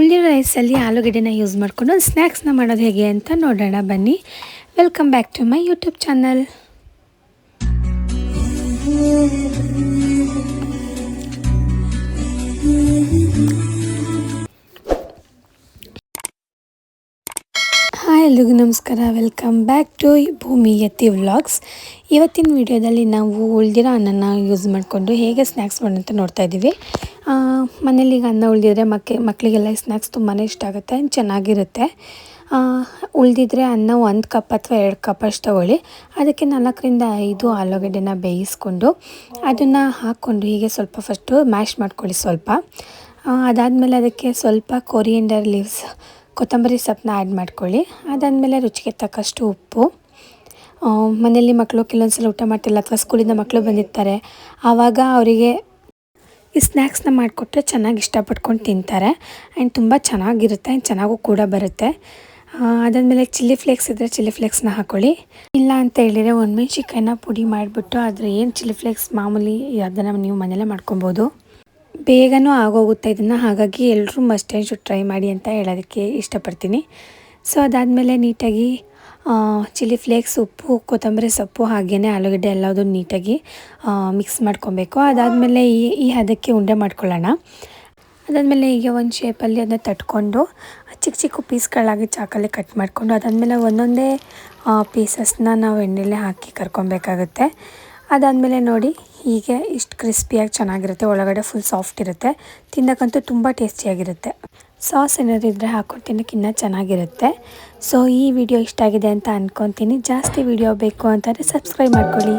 ಉಳ್ದಿರೋ ರೈಸಲ್ಲಿ ಆಲೂಗಡ್ಡೆನ use ಮಾಡಿಕೊಂಡು ಒಂದು ಸ್ನ್ಯಾಕ್ಸ್ನ ಮಾಡೋದು ಹೇಗೆ ಅಂತ ನೋಡೋಣ ಬನ್ನಿ. Welcome back to my YouTube channel. Hi ಎಲ್ರಿಗೂ ನಮಸ್ಕಾರ. ವೆಲ್ಕಮ್ ಬ್ಯಾಕ್ ಟು ಭೂಮಿ ಯತಿ ವ್ಲಾಗ್ಸ್. ಇವತ್ತಿನ ವಿಡಿಯೋದಲ್ಲಿ ನಾವು ಉಳಿದಿರೋ ಅನ್ನನ ಯೂಸ್ ಮಾಡಿಕೊಂಡು ಹೇಗೆ ಸ್ನ್ಯಾಕ್ಸ್ ಮಾಡೋಂತ ನೋಡ್ತಾ ಇದ್ದೀವಿ. ಮನೇಲಿ ಈಗ ಅನ್ನ ಉಳಿದಿದ್ರೆ ಮಕ್ಕಳಿಗೆಲ್ಲ ಸ್ನ್ಯಾಕ್ಸ್ ತುಂಬಾ ಇಷ್ಟ ಆಗುತ್ತೆ, ಚೆನ್ನಾಗಿರುತ್ತೆ. ಉಳಿದಿದ್ರೆ ಅನ್ನ 1 ಕಪ್ ಅಥವಾ 2 ಕಪ್ ಅಷ್ಟು ತಗೊಳ್ಳಿ. ಅದಕ್ಕೆ 4ರಿಂದ 5 ಆಲೂಗಡ್ಡೆನ ಬೇಯಿಸ್ಕೊಂಡು ಅದನ್ನು ಹಾಕ್ಕೊಂಡು ಹೀಗೆ ಸ್ವಲ್ಪ ಫಸ್ಟು ಮ್ಯಾಶ್ ಮಾಡ್ಕೊಳ್ಳಿ ಸ್ವಲ್ಪ. ಅದಾದಮೇಲೆ ಅದಕ್ಕೆ ಸ್ವಲ್ಪ ಕೊರಿಯಂಡರ್ ಲೀವ್ಸ್, ಕೊತ್ತಂಬರಿ ಸೊಪ್ಪನ್ನ ಆ್ಯಡ್ ಮಾಡ್ಕೊಳ್ಳಿ. ಅದಾದಮೇಲೆ ರುಚಿಗೆ ತಕ್ಕಷ್ಟು ಉಪ್ಪು. ಮನೆಯಲ್ಲಿ ಮಕ್ಕಳು ಕೆಲವೊಂದು ಸಲ ಊಟ ಮಾಡ್ತಿಲ್ಲ ಅಥವಾ ಸ್ಕೂಲಿಂದ ಮಕ್ಕಳು ಬಂದಿರ್ತಾರೆ, ಆವಾಗ ಅವರಿಗೆ ಈ ಸ್ನ್ಯಾಕ್ಸ್ನ ಮಾಡಿಕೊಟ್ರೆ ಚೆನ್ನಾಗಿ ಇಷ್ಟಪಟ್ಕೊಂಡು ತಿಂತಾರೆ. ಆ್ಯಂಡ್ ತುಂಬ ಚೆನ್ನಾಗಿರುತ್ತೆ, ಆ್ಯಂಡ್ ಚೆನ್ನಾಗೂ ಕೂಡ ಬರುತ್ತೆ. ಅದಾದಮೇಲೆ ಚಿಲ್ಲಿ ಫ್ಲೇಕ್ಸ್ ಇದ್ದರೆ ಚಿಲ್ಲಿ ಫ್ಲೇಕ್ಸ್ನ ಹಾಕ್ಕೊಳ್ಳಿ. ಇಲ್ಲ ಅಂತ ಹೇಳಿದರೆ ಒಣಮೆಣ್ಸಿನ್ಕಾಯಿನ ಪುಡಿ ಮಾಡಿಬಿಟ್ಟು ಅದರ ಏನು ಚಿಲ್ಲಿ ಫ್ಲೇಕ್ಸ್ ಮಾಮೂಲಿ ಅದನ್ನು ನೀವು ಮನೆಯಲ್ಲೇ ಮಾಡ್ಕೊಬೋದು. ಬೇಗನೂ ಆಗೋಗುತ್ತೆ ಇದನ್ನು, ಹಾಗಾಗಿ ಎಲ್ಲರೂ ಮಸ್ಟ್ ಆ್ಯಂಡ್ ಶುಡ್ ಟ್ರೈ ಮಾಡಿ ಅಂತ ಹೇಳೋದಕ್ಕೆ ಇಷ್ಟಪಡ್ತೀನಿ. ಸೊ ಅದಾದಮೇಲೆ ನೀಟಾಗಿ ಚಿಲ್ಲಿ ಫ್ಲೇಕ್ಸ್, ಉಪ್ಪು, ಕೊತ್ತಂಬರಿ ಸೊಪ್ಪು ಹಾಗೆಯೇ ಆಲೂಗಡ್ಡೆ ಎಲ್ಲದೂ ನೀಟಾಗಿ ಮಿಕ್ಸ್ ಮಾಡ್ಕೊಬೇಕು. ಅದಾದಮೇಲೆ ಈ ಹದಕ್ಕೆ ಉಂಡೆ ಮಾಡ್ಕೊಳ್ಳೋಣ. ಅದಾದಮೇಲೆ ಈಗ ಒಂದು ಶೇಪಲ್ಲಿ ಅದನ್ನ ತಟ್ಕೊಂಡು ಚಿಕ್ಕ ಚಿಕ್ಕ ಪೀಸ್ಗಳಾಗಿ ಚಾಕಲ್ಲಿ ಕಟ್ ಮಾಡಿಕೊಂಡು ಅದಾದಮೇಲೆ ಒಂದೊಂದೇ ಪೀಸಸ್ನ ನಾವು ಎಣ್ಣೆಲೆ ಹಾಕಿ ಕರ್ಕೊಬೇಕಾಗುತ್ತೆ. ಅದಾದಮೇಲೆ ನೋಡಿ ಹೀಗೆ ಇಷ್ಟು ಕ್ರಿಸ್ಪಿಯಾಗಿ ಚೆನ್ನಾಗಿರುತ್ತೆ, ಒಳಗಡೆ ಫುಲ್ ಸಾಫ್ಟ್ ಇರುತ್ತೆ, ತಿನ್ನೋಕ್ಕಂತೂ ತುಂಬ ಟೇಸ್ಟಿಯಾಗಿರುತ್ತೆ. ಸಾಸ್ ಏನಾದರೂ ಇದ್ದರೆ ಹಾಕ್ಕೊಂಡು ತಿನ್ನೋಕ್ಕೆ ಇನ್ನೂ ಚೆನ್ನಾಗಿರುತ್ತೆ. ಸೊ ಈ ವಿಡಿಯೋ ಇಷ್ಟ ಆಗಿದೆ ಅಂತ ಅಂದ್ಕೊತೀನಿ. ಜಾಸ್ತಿ ವಿಡಿಯೋ ಬೇಕು ಅಂತಂದರೆ ಸಬ್ಸ್ಕ್ರೈಬ್ ಮಾಡ್ಕೊಳ್ಳಿ.